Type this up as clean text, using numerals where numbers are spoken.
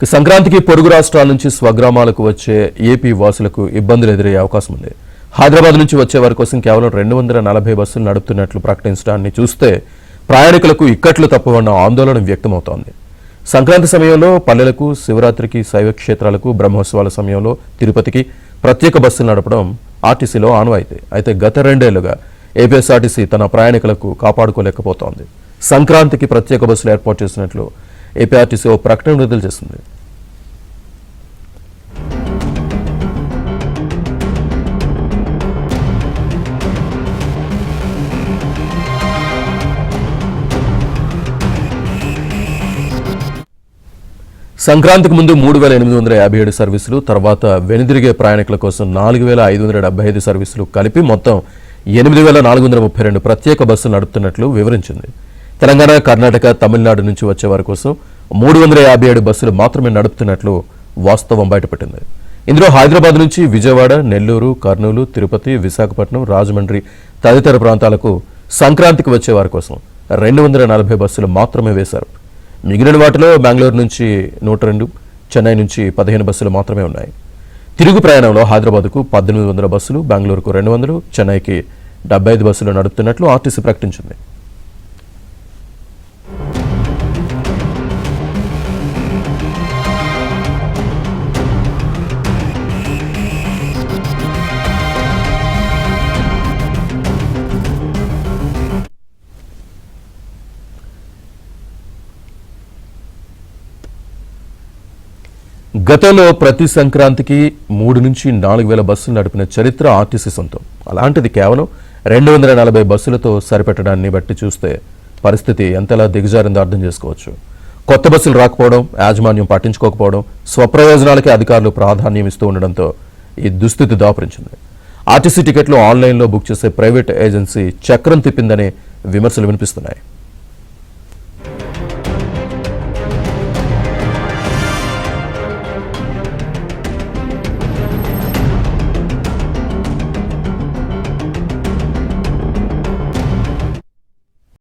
సంక్రాంతికి పొరుగు రాష్ట్రాల నుంచి స్వగ్రామాలకు వచ్చే ఏపీ వాసులకు ఇబ్బందులు ఎదురయ్యే అవకాశం ఉంది. హైదరాబాద్ నుంచి వచ్చే వారి కోసం కేవలం 240 బస్సులు నడుపుతున్నట్లు ప్రకటించడాన్ని చూస్తే ప్రయాణికులకు ఇక్కట్లు తప్పవన్న ఆందోళన వ్యక్తమవుతోంది. సంక్రాంతి సమయంలో పల్లెలకు, శివరాత్రికి, శైవ క్షేత్రాలకు, బ్రహ్మోత్సవాల సమయంలో తిరుపతికి ప్రత్యేక బస్సులు నడపడం ఆర్టీసీలో ఆనవాయితీ. అయితే గత 2 ఏళ్లుగా ఏపీఎస్ఆర్టీసీ తన ప్రయాణికులకు కాపాడుకోలేకపోతోంది. సంక్రాంతికి ప్రత్యేక బస్సులు ఏర్పాటు చేసినట్లు ఏపీఆర్టీసీ ఓ ప్రకటన విడుదల చేసింది. సంక్రాంతికి ముందు 3,857 సర్వీసులు, తర్వాత వెనుదిరిగే ప్రయాణికుల కోసం 4,575 సర్వీసులు కలిపి మొత్తం 8,432 ప్రత్యేక బస్సులు నడుపుతున్నట్లు వివరించింది. తెలంగాణ, కర్ణాటక, తమిళనాడు నుంచి వచ్చే వారి కోసం 357 బస్సులు మాత్రమే నడుపుతున్నట్లు వాస్తవం బయటపడింది. ఇందులో హైదరాబాద్ నుంచి విజయవాడ, నెల్లూరు, కర్నూలు, తిరుపతి, విశాఖపట్నం, రాజమండ్రి తదితర ప్రాంతాలకు సంక్రాంతికి వచ్చే వారి కోసం 240 బస్సులు మాత్రమే వేశారు. మిగిలిన వాటిలో బెంగళూరు నుంచి 102, చెన్నై నుంచి 15 బస్సులు మాత్రమే ఉన్నాయి. తిరుగు ప్రయాణంలో హైదరాబాద్కు 1800 బస్సులు, బెంగళూరుకు 200, చెన్నైకి 75 బస్సులు నడుపుతున్నట్లు ఆర్టీసీ ప్రకటించింది. గతంలో ప్రతి సంక్రాంతికి 3 నుంచి 4,000 బస్సులు నడిపిన చరిత్ర ఆర్టీసీ సొంతం. అలాంటిది కేవలం 240 బస్సులతో సరిపెట్టడాన్ని బట్టి చూస్తే పరిస్థితి ఎంతలా దిగజారిందో అర్థం చేసుకోవచ్చు. కొత్త బస్సులు రాకపోవడం, యాజమాన్యం పట్టించుకోకపోవడం, స్వప్రయోజనాలకే అధికారులు ప్రాధాన్యం ఇస్తూ ఉండడంతో ఈ దుస్థితి దాపురించింది. ఆర్టీసీ టికెట్లు ఆన్లైన్లో బుక్ చేసే ప్రైవేట్ ఏజెన్సీ చక్రం తిప్పిందనే విమర్శలు వినిపిస్తున్నాయి.